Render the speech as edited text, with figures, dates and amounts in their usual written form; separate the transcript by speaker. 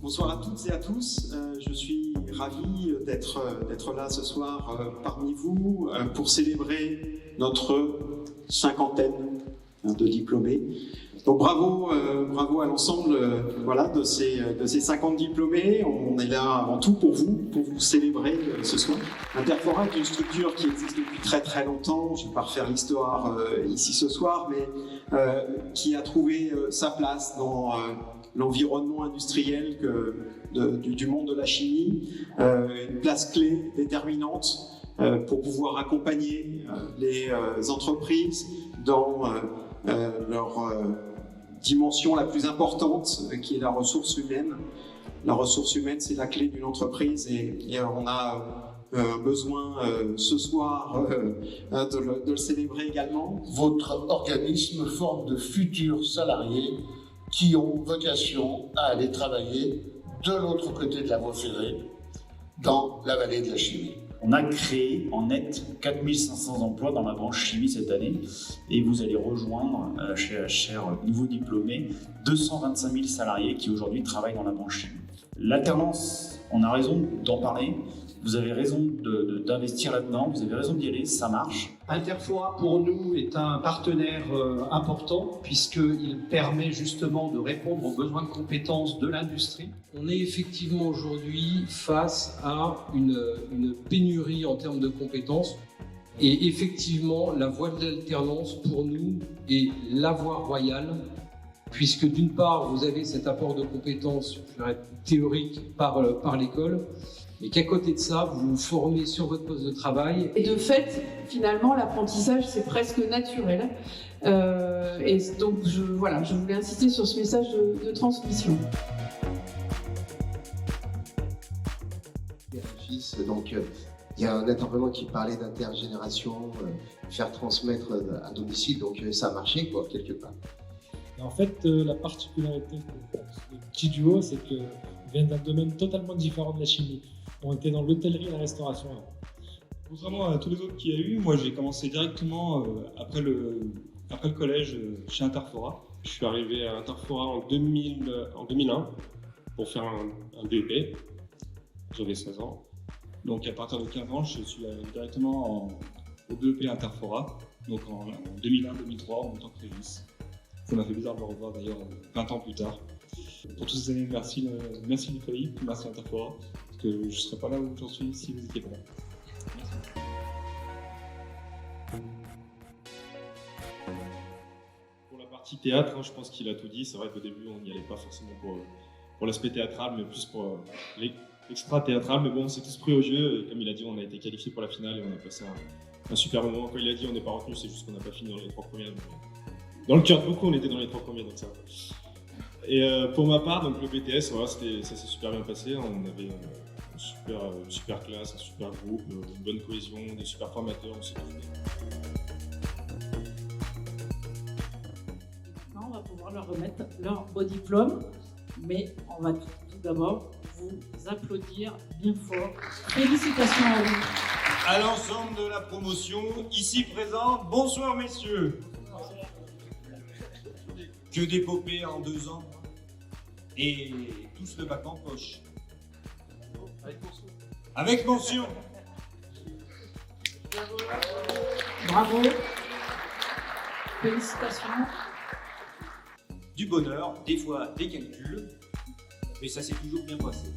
Speaker 1: Bonsoir à toutes et à tous. Je suis ravi d'être là ce soir parmi vous pour célébrer notre cinquantaine de diplômés. Donc bravo à l'ensemble de ces 50 diplômés. On est là avant tout pour vous célébrer ce soir. Interfora est une structure qui existe depuis très très longtemps. Je ne vais pas refaire l'histoire ici ce soir, mais qui a trouvé sa place dans l'environnement industriel du monde de la chimie, une place clé, déterminante pour pouvoir accompagner les entreprises dans leur dimension la plus importante, qui est la ressource humaine. La ressource humaine, c'est la clé d'une entreprise et on a besoin ce soir de le célébrer également.
Speaker 2: Votre organisme forme de futurs salariés qui ont vocation à aller travailler de l'autre côté de la voie ferrée, dans la vallée de la chimie.
Speaker 3: On a créé en net 4500 emplois dans la branche chimie cette année et vous allez rejoindre, chers nouveaux diplômés, 225 000 salariés qui aujourd'hui travaillent dans la branche chimie. L'alternance, on a raison d'en parler, vous avez raison d'investir là-dedans, vous avez raison d'y aller, ça marche.
Speaker 4: Interfora pour nous est un partenaire important puisqu'il permet justement de répondre aux besoins de compétences de l'industrie.
Speaker 5: On est effectivement aujourd'hui face à une pénurie en termes de compétences et effectivement la voie de l'alternance pour nous est la voie royale puisque d'une part vous avez cet apport de compétences théoriques par l'école, mais qu'à côté de ça, vous vous formez sur votre poste de travail.
Speaker 6: Et de fait, finalement, l'apprentissage, c'est presque naturel. Et donc, je voulais insister sur ce message de transmission.
Speaker 7: Donc, il y a un intervenant qui parlait d'intergénération, faire transmettre à domicile, donc ça a marché, quoi, quelque part.
Speaker 8: En fait, la particularité de Petit Duo, c'est qu'on vient d'un domaine totalement différent de la chimie. On était dans l'hôtellerie et la restauration avant.
Speaker 9: Contrairement à tous les autres qu'il y a eu, moi j'ai commencé directement après le collège chez Interfora. Je suis arrivé à Interfora en 2001 pour faire un BEP. J'avais 16 ans. Donc à partir de 15 ans, je suis allé directement au BEP Interfora, donc en 2001-2003 en tant que révis. Ça m'a fait bizarre de le revoir d'ailleurs 20 ans plus tard. Pour toutes ces années, merci Nicolas, merci Interfora, parce que je ne serais pas là où j'en suis si vous n'étiez pas là. Merci. Pour la partie théâtre, je pense qu'il a tout dit. C'est vrai qu'au début, on n'y allait pas forcément pour l'aspect théâtral, mais plus pour l'extra-théâtral. Mais bon, on s'est tous pris au jeu, et comme il a dit, on a été qualifiés pour la finale et on a passé un super moment. Quand il a dit on n'est pas retenu, c'est juste qu'on n'a pas fini dans les 3 premiers. Dans le cœur de beaucoup, on était dans les 3 premiers, donc ça va. Et pour ma part, donc le BTS, voilà, ça s'est super bien passé. On avait une super classe, un super groupe, une bonne cohésion, des super formateurs. On s'est tous
Speaker 10: Maintenant, on va pouvoir leur remettre leur beau diplôme, mais on va tout d'abord vous applaudir bien fort. Félicitations à vous.
Speaker 11: À l'ensemble de la promotion ici présente, bonsoir messieurs. Que d'épopées en 2 ans et tous le bac en poche. Avec mention.
Speaker 10: Bravo. Félicitations.
Speaker 11: Du bonheur, des fois des calculs, mais ça s'est toujours bien passé.